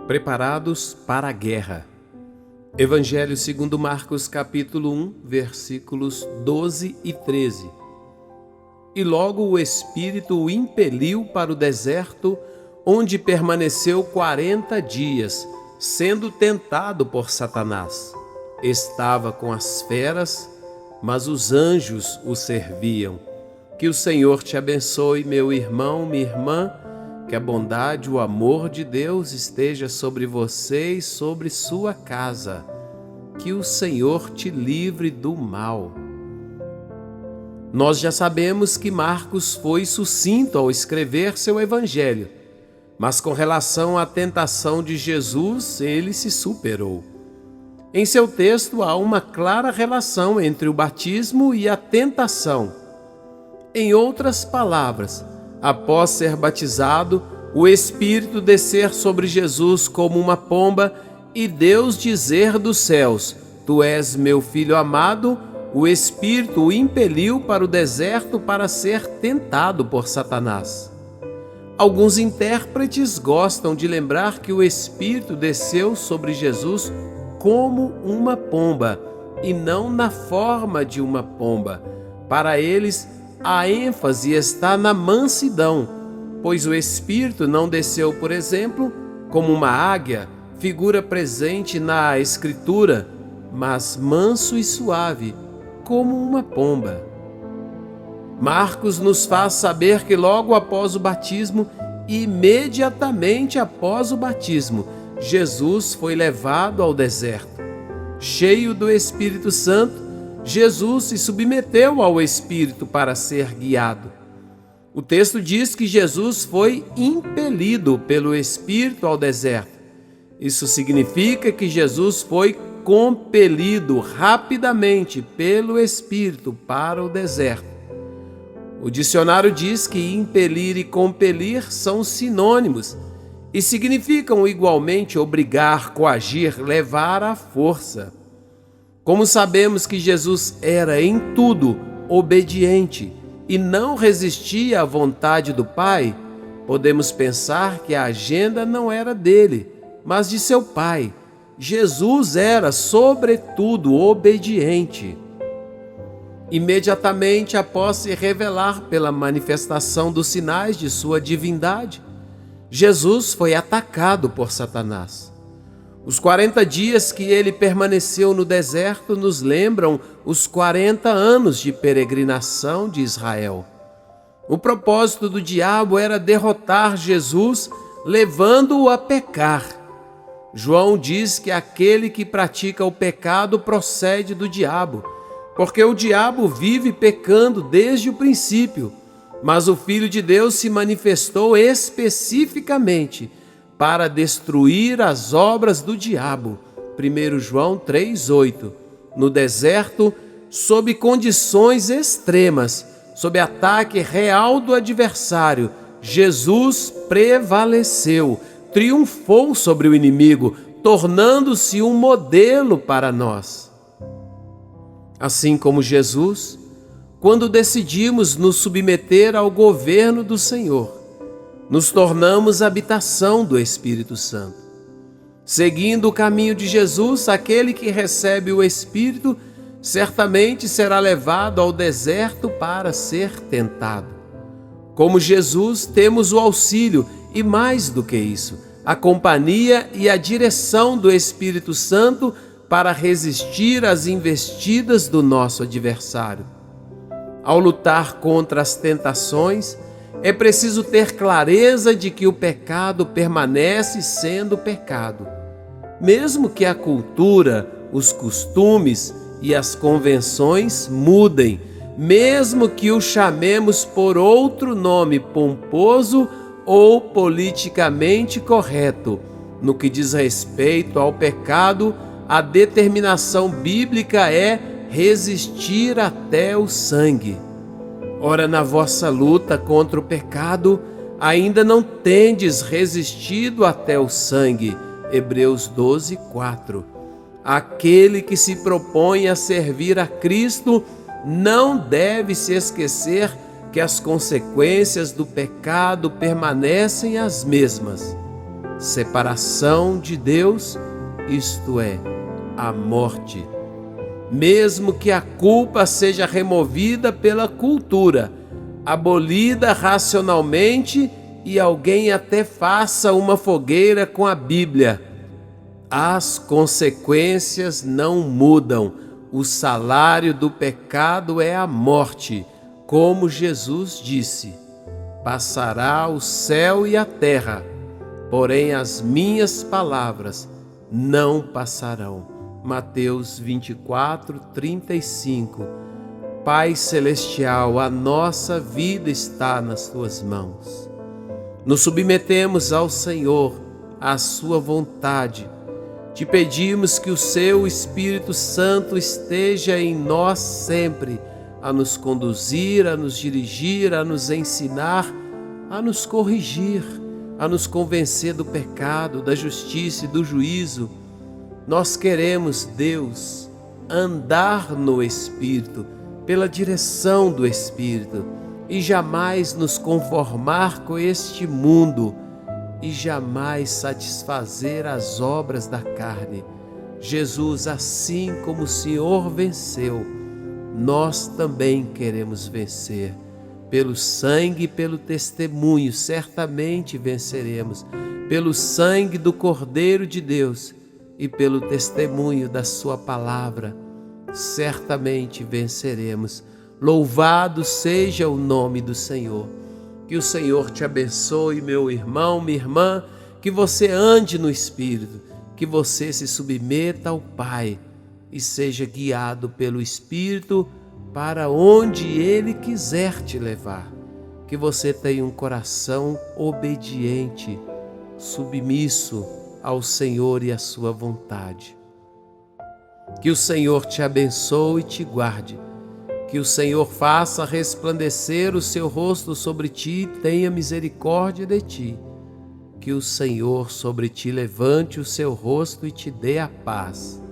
Preparados para a guerra. Evangelho segundo Marcos, capítulo 1, versículos 12 e 13. E logo o Espírito o impeliu para o deserto, onde permaneceu 40 dias, sendo tentado por Satanás. Estava com as feras, mas os anjos o serviam. Que o Senhor te abençoe, meu irmão, minha irmã, que a bondade e o amor de Deus esteja sobre você e sobre sua casa. Que o Senhor te livre do mal. Nós já sabemos que Marcos foi sucinto ao escrever seu evangelho, mas com relação à tentação de Jesus, ele se superou. Em seu texto há uma clara relação entre o batismo e a tentação. Em outras palavras, após ser batizado, o Espírito descer sobre Jesus como uma pomba e Deus dizer dos céus: Tu és meu filho amado, o Espírito o impeliu para o deserto para ser tentado por Satanás. Alguns intérpretes gostam de lembrar que o Espírito desceu sobre Jesus como uma pomba e não na forma de uma pomba. Para eles, a ênfase está na mansidão, pois o Espírito não desceu, por exemplo, como uma águia, figura presente na Escritura, mas manso e suave, como uma pomba. Marcos nos faz saber que logo após o batismo, imediatamente após o batismo, Jesus foi levado ao deserto. Cheio do Espírito Santo, Jesus se submeteu ao Espírito para ser guiado. O texto diz que Jesus foi impelido pelo Espírito ao deserto. Isso significa que Jesus foi compelido rapidamente pelo Espírito para o deserto. O dicionário diz que impelir e compelir são sinônimos e significam igualmente obrigar, coagir, levar à força. Como sabemos que Jesus era em tudo obediente e não resistia à vontade do Pai, podemos pensar que a agenda não era dele, mas de seu Pai. Jesus era, sobretudo, obediente. Imediatamente após se revelar pela manifestação dos sinais de sua divindade, Jesus foi atacado por Satanás. Os 40 dias que ele permaneceu no deserto nos lembram os 40 anos de peregrinação de Israel. O propósito do diabo era derrotar Jesus, levando-o a pecar. João diz que aquele que pratica o pecado procede do diabo, porque o diabo vive pecando desde o princípio, mas o Filho de Deus se manifestou especificamente para destruir as obras do diabo. 1 João 3,8. No deserto, sob condições extremas, sob ataque real do adversário, Jesus prevaleceu, triunfou sobre o inimigo, tornando-se um modelo para nós. Assim como Jesus, quando decidimos nos submeter ao governo do Senhor, nos tornamos habitação do Espírito Santo. Seguindo o caminho de Jesus, aquele que recebe o Espírito certamente será levado ao deserto para ser tentado. Como Jesus, temos o auxílio e, mais do que isso, a companhia e a direção do Espírito Santo para resistir às investidas do nosso adversário. Ao lutar contra as tentações, é preciso ter clareza de que o pecado permanece sendo pecado. Mesmo que a cultura, os costumes e as convenções mudem, mesmo que o chamemos por outro nome pomposo ou politicamente correto, no que diz respeito ao pecado, a determinação bíblica é resistir até o sangue. Ora, na vossa luta contra o pecado, ainda não tendes resistido até o sangue. Hebreus 12:4. Aquele que se propõe a servir a Cristo não deve se esquecer que as consequências do pecado permanecem as mesmas. separação de Deus, isto é, a morte. Mesmo que a culpa seja removida pela cultura, abolida racionalmente e alguém até faça uma fogueira com a Bíblia, as consequências não mudam. O salário do pecado é a morte, como Jesus disse: passará o céu e a terra, porém as minhas palavras não passarão. Mateus 24, 35. Pai Celestial, a nossa vida está nas Tuas mãos. Nos submetemos ao Senhor, à Sua vontade. Te pedimos que o Seu Espírito Santo esteja em nós sempre, a nos conduzir, a nos dirigir, a nos ensinar, a nos corrigir, a nos convencer do pecado, da justiça e do juízo. Nós queremos, Deus, andar no Espírito, pela direção do Espírito, e jamais nos conformar com este mundo, e jamais satisfazer as obras da carne. Jesus, assim como o Senhor venceu, nós também queremos vencer. Pelo sangue e pelo testemunho, certamente venceremos. Pelo sangue do Cordeiro de Deus e pelo testemunho da Sua palavra, certamente venceremos. Louvado seja o nome do Senhor. Que o Senhor te abençoe, meu irmão, minha irmã, que você ande no Espírito, que você se submeta ao Pai e seja guiado pelo Espírito para onde Ele quiser te levar. Que você tenha um coração obediente, submisso ao Senhor e à Sua vontade. Que o Senhor te abençoe e te guarde. Que o Senhor faça resplandecer o seu rosto sobre ti e tenha misericórdia de ti. Que o Senhor sobre ti levante o seu rosto e te dê a paz.